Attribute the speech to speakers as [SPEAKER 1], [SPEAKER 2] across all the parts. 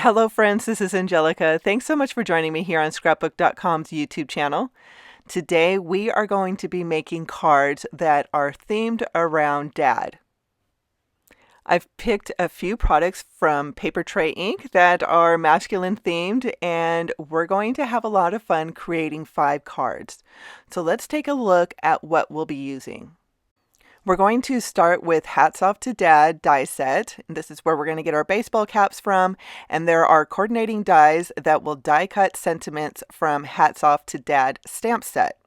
[SPEAKER 1] Hello friends, this is Angelica. Thanks so much for joining me here on Scrapbook.com's YouTube channel. Today we are going to be making cards that are themed around Dad. I've picked a few products from Paper Tray Ink that are masculine themed, and we're going to have a lot of fun creating 5 cards. So let's take a look at what we'll be using. We're going to start with Hats Off to Dad die set. This is where we're going to get our baseball caps from, and there are coordinating dies that will die cut sentiments from Hats Off to Dad stamp set.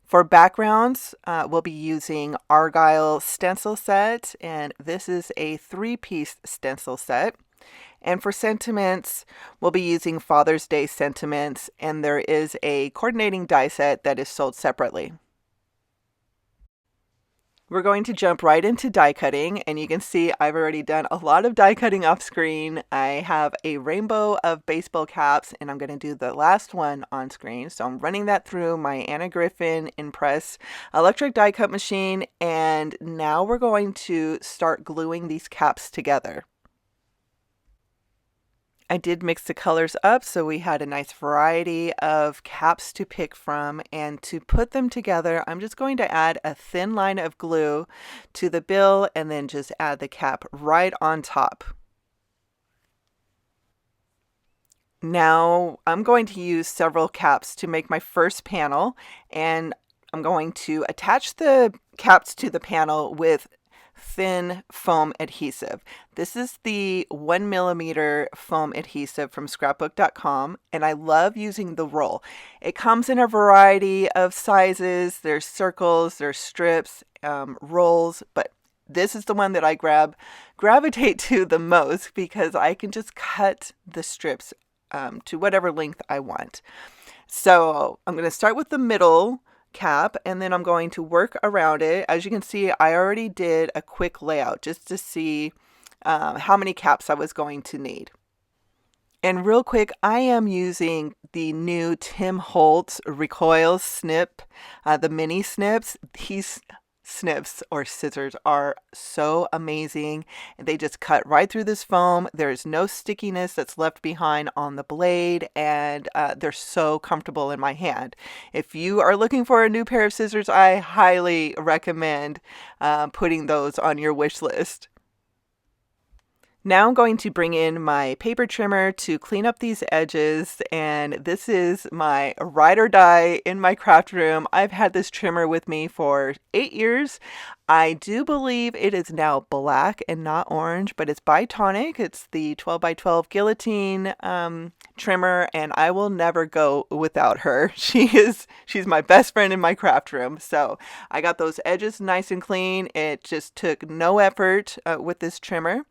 [SPEAKER 1] For backgrounds, we'll be using Argyle stencil set, and this is a 3-piece stencil set. And for sentiments, we'll be using Father's Day sentiments, and there is a coordinating die set that is sold separately. We're going to jump right into die cutting, and you can see I've already done a lot of die cutting off screen. I have a rainbow of baseball caps, and I'm going to do the last one on screen. So I'm running that through my Anna Griffin Impress electric die cut machine, and now we're going to start gluing these caps together. I did mix the colors up, so we had a nice variety of caps to pick from, and to put them together, I'm just going to add a thin line of glue to the bill and then just add the cap right on top. Now I'm going to use several caps to make my first panel, and I'm going to attach the caps to the panel with thin foam adhesive. This is the 1mm foam adhesive from Scrapbook.com, and I love using the roll. It comes in a variety of sizes. There's circles, there's strips, rolls, but this is the one that I gravitate to the most because I can just cut the strips to whatever length I want. So I'm going to start with the middle cap, and then I'm going to work around it. As you can see, I already did a quick layout just to see how many caps I was going to need. And real quick, I am using the new Tim Holtz recoil snip, the mini snips. These snips or scissors are so amazing. They just cut right through this foam. There's no stickiness that's left behind on the blade, and they're so comfortable in my hand. If you are looking for a new pair of scissors, I highly recommend putting those on your wish list. Now I'm going to bring in my paper trimmer to clean up these edges, and this is my ride or die in my craft room. I've had this trimmer with me for 8 years. I do believe it is now black and not orange, but it's by Tonic. It's the 12x12 guillotine trimmer, and I will never go without her. She's my best friend in my craft room. So I got those edges nice and clean. It just took no effort with this trimmer.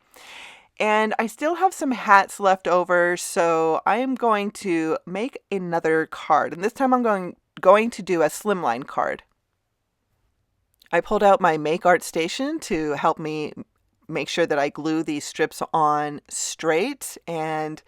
[SPEAKER 1] And I still have some hats left over, so I am going to make another card. And this time I'm going to do a slimline card. I pulled out my Make Art Station to help me make sure that I glue these strips on straight. And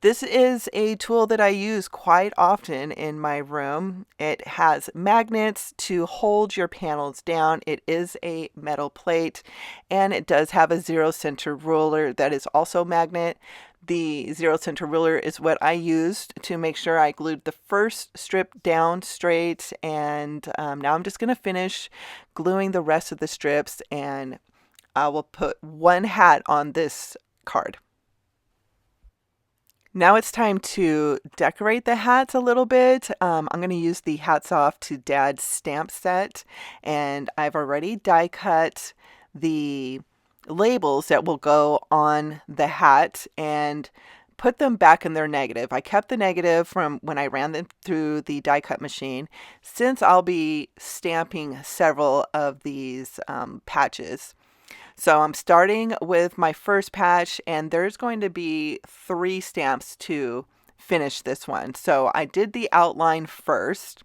[SPEAKER 1] this is a tool that I use quite often in my room. It has magnets to hold your panels down. It is a metal plate, and it does have a 0 center ruler that is also magnet. The 0 center ruler is what I used to make sure I glued the first strip down straight, and now I'm just going to finish gluing the rest of the strips, and I will put one hat on this card. Now it's time to decorate the hats a little bit. I'm going to use the Hats Off to Dad stamp set, and I've already die cut the labels that will go on the hat and put them back in their negative. I kept the negative from when I ran them through the die cut machine, since I'll be stamping several of these patches. So I'm starting with my first patch, and there's going to be 3 stamps to finish this one. So I did the outline first,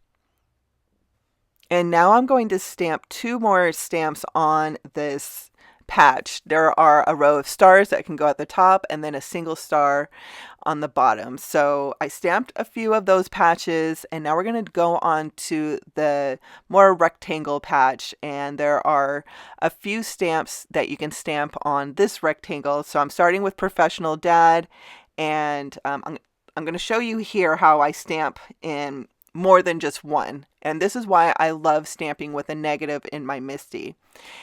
[SPEAKER 1] and now I'm going to stamp 2 more stamps on this patch. There are a row of stars that can go at the top and then a single star on the bottom. So I stamped a few of those patches, and now we're going to go on to the more rectangle patch, and there are a few stamps that you can stamp on this rectangle. So I'm starting with Professional Dad, And I'm going to show you here how I stamp in more than just one. And this is why I love stamping with a negative in my MISTI.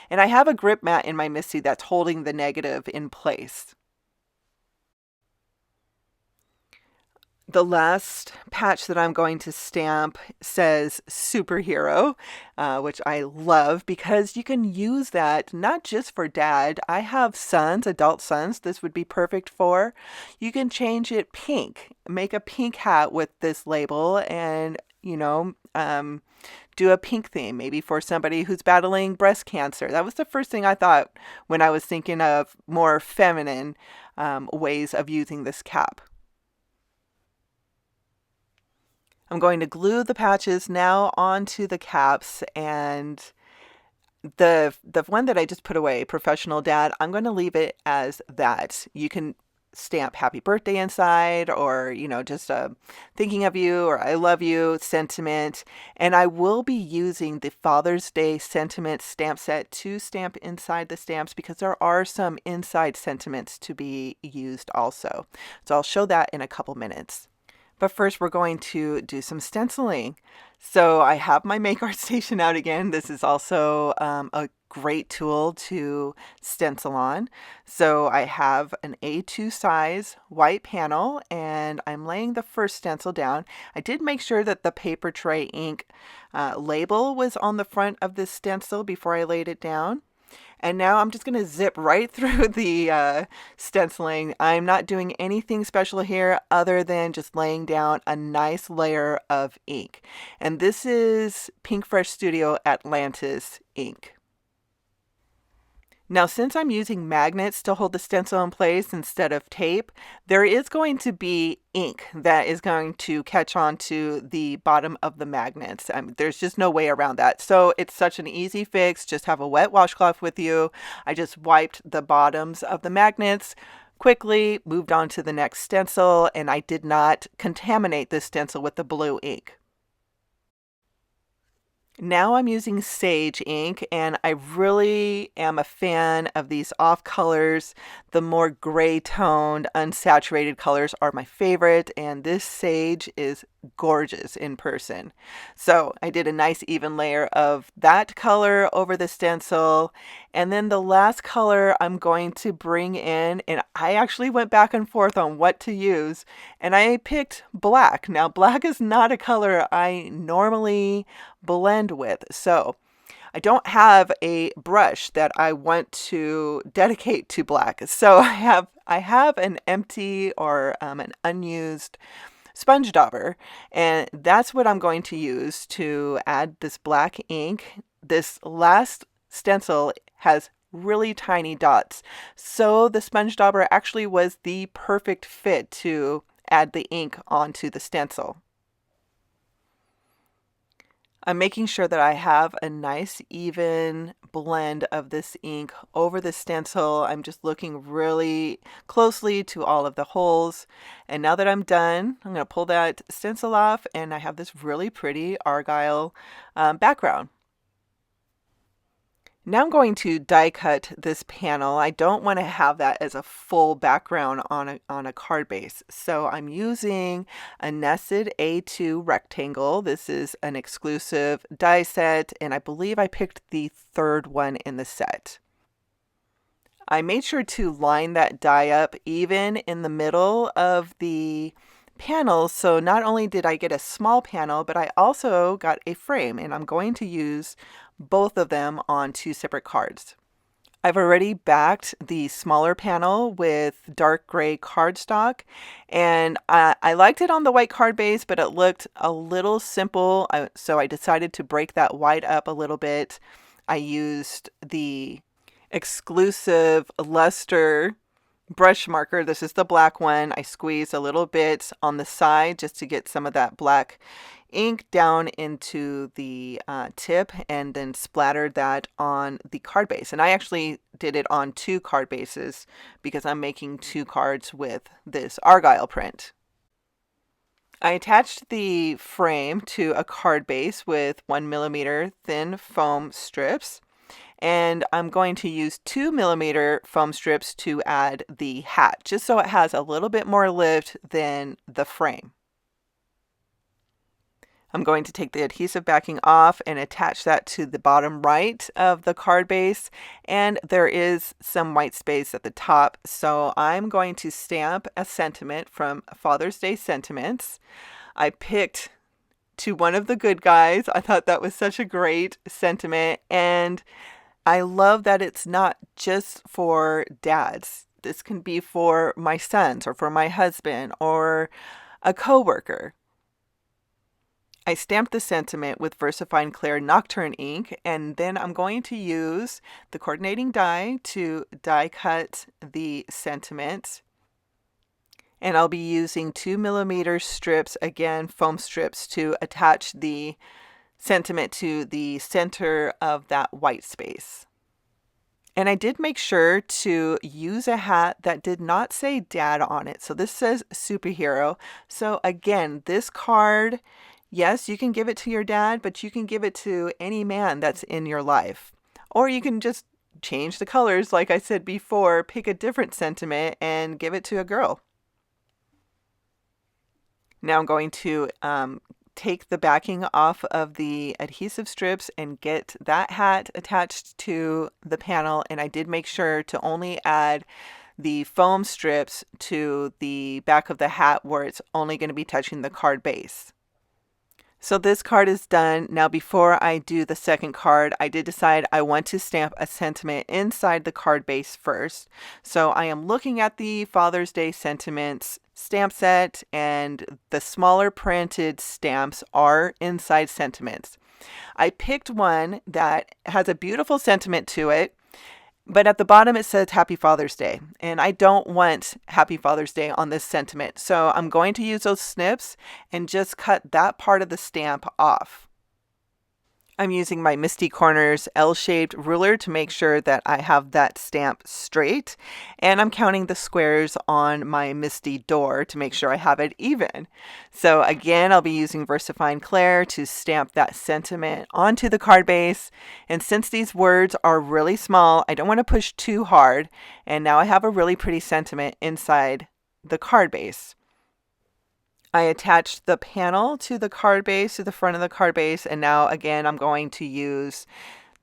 [SPEAKER 1] And I have a grip mat in my MISTI that's holding the negative in place. The last patch that I'm going to stamp says superhero, which I love because you can use that not just for dad. I have sons, adult sons, this would be perfect for. You can change it pink, make a pink hat with this label and, do a pink theme, maybe for somebody who's battling breast cancer. That was the first thing I thought when I was thinking of more feminine ways of using this cap. I'm going to glue the patches now onto the caps, and the one that I just put away, Professional Dad, I'm going to leave it as that. You can stamp happy birthday inside, or just thinking of you, or I love you sentiment. And I will be using the Father's Day sentiment stamp set to stamp inside the stamps because there are some inside sentiments to be used also. So I'll show that in a couple minutes. But first, we're going to do some stenciling. So I have my Make Art Station out again. This is also a great tool to stencil on. So I have an A2 size white panel, and I'm laying the first stencil down. I did make sure that the paper tray ink label was on the front of this stencil before I laid it down. And now I'm just going to zip right through the stenciling. I'm not doing anything special here other than just laying down a nice layer of ink. And this is Pink Fresh Studio Atlantis ink. Now, since I'm using magnets to hold the stencil in place instead of tape, there is going to be ink that is going to catch on to the bottom of the magnets. There's just no way around that. So it's such an easy fix. Just have a wet washcloth with you. I just wiped the bottoms of the magnets quickly, moved on to the next stencil, and I did not contaminate this stencil with the blue ink. Now I'm using sage ink, and I really am a fan of these off colors. The more gray toned, unsaturated colors are my favorite, and this sage is gorgeous in person. So I did a nice even layer of that color over the stencil, and then the last color I'm going to bring in, and I actually went back and forth on what to use, and I picked black. Now, black is not a color I normally blend with, so I don't have a brush that I want to dedicate to black. So I have an empty or an unused sponge dauber, and that's what I'm going to use to add this black ink. This last stencil has really tiny dots, so the sponge dauber actually was the perfect fit to add the ink onto the stencil. I'm making sure that I have a nice even blend of this ink over the stencil. I'm just looking really closely to all of the holes. And now that I'm done, I'm going to pull that stencil off, and I have this really pretty Argyle background. Now I'm going to die cut this panel. I don't want to have that as a full background on a card base. So I'm using a nested A2 rectangle. This is an exclusive die set, and I believe I picked the third one in the set. I made sure to line that die up even in the middle of the panel. So not only did I get a small panel, but I also got a frame, and I'm going to use both of them on two separate cards. I've already backed the smaller panel with dark gray cardstock, and I liked it on the white card base, but it looked a little simple, so I decided to break that white up a little bit. I used the exclusive luster brush marker. This is the black one. I squeezed a little bit on the side just to get some of that black ink down into the tip, and then splattered that on the card base. And I actually did it on two card bases because I'm making two cards with this Argyle print. I attached the frame to a card base with 1mm thin foam strips, And I'm going to use 2mm foam strips to add the hat, just so it has a little bit more lift than the frame. I'm going to take the adhesive backing off and attach that to the bottom right of the card base, and there is some white space at the top, so I'm going to stamp a sentiment from Father's Day Sentiments. I picked "To One of the Good Guys." I thought that was such a great sentiment, and I love that it's not just for dads. This can be for my sons or for my husband or a coworker. I stamped the sentiment with VersaFine Clear Nocturne ink, and then I'm going to use the coordinating die to die cut the sentiment. And I'll be using 2mm strips, again, foam strips, to attach the sentiment to the center of that white space. And I did make sure to use a hat that did not say dad on it. So this says superhero. So again, this card, yes, you can give it to your dad, but you can give it to any man that's in your life. Or you can just change the colors, like I said before, pick a different sentiment and give it to a girl. Now I'm going to take the backing off of the adhesive strips and get that hat attached to the panel, and I did make sure to only add the foam strips to the back of the hat where it's only going to be touching the card base. So this card is done. Now before I do the second card, I did decide I want to stamp a sentiment inside the card base first. So I am looking at the Father's Day Sentiments stamp set, and the smaller printed stamps are inside sentiments. I picked one that has a beautiful sentiment to it, but at the bottom it says Happy Father's Day, and I don't want Happy Father's Day on this sentiment. So I'm going to use those snips and just cut that part of the stamp off. I'm using my Misty Corners L-shaped ruler to make sure that I have that stamp straight, and I'm counting the squares on my Misty door to make sure I have it even. So again, I'll be using VersaFine Clear to stamp that sentiment onto the card base, and since these words are really small, I don't want to push too hard, and now I have a really pretty sentiment inside the card base. I attached the panel to the card base, to the front of the card base, and now again I'm going to use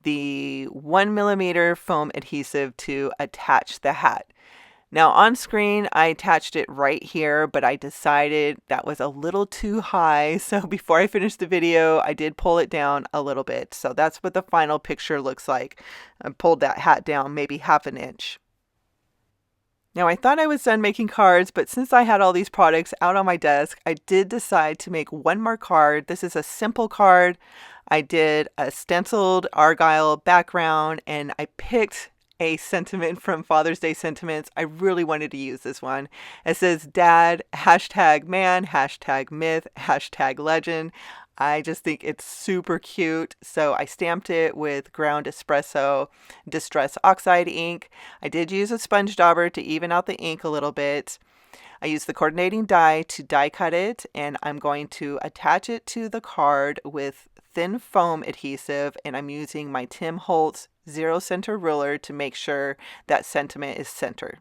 [SPEAKER 1] the 1mm foam adhesive to attach the hat. Now on screen I attached it right here, but I decided that was a little too high, so before I finished the video I did pull it down a little bit. So that's what the final picture looks like. I pulled that hat down maybe half an inch. Now I thought I was done making cards, but since I had all these products out on my desk, I did decide to make one more card. This is a simple card. I did a stenciled Argyle background, and I picked a sentiment from Father's Day Sentiments. I really wanted to use this one. It says dad, #man, #myth, #legend. I just think it's super cute. So I stamped it with ground espresso distress oxide ink. I did use a sponge dauber to even out the ink a little bit. I used the coordinating die to die cut it, and I'm going to attach it to the card with thin foam adhesive, and I'm using my Tim Holtz zero center ruler to make sure that sentiment is centered.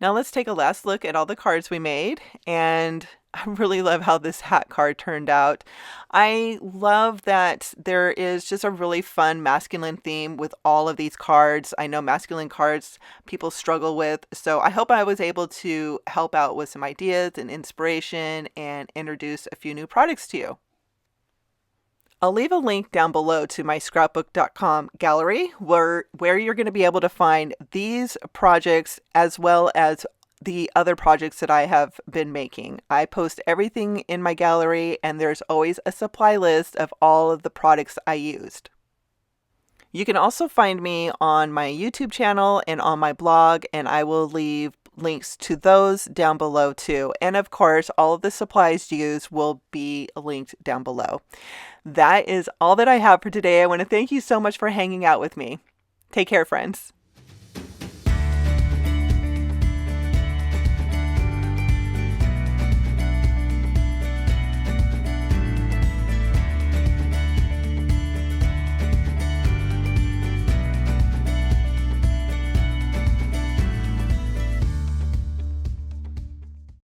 [SPEAKER 1] Now let's take a last look at all the cards we made, and I really love how this hat card turned out. I love that there is just a really fun masculine theme with all of these cards. I know masculine cards people struggle with, so I hope I was able to help out with some ideas and inspiration and introduce a few new products to you. I'll leave a link down below to my Scrapbook.com gallery where you're going to be able to find these projects as well as the other projects that I have been making. I post everything in my gallery, and there's always a supply list of all of the products I used. You can also find me on my YouTube channel and on my blog, and I will leave links to those down below too. And of course, all of the supplies used will be linked down below. That is all that I have for today. I want to thank you so much for hanging out with me. Take care, friends.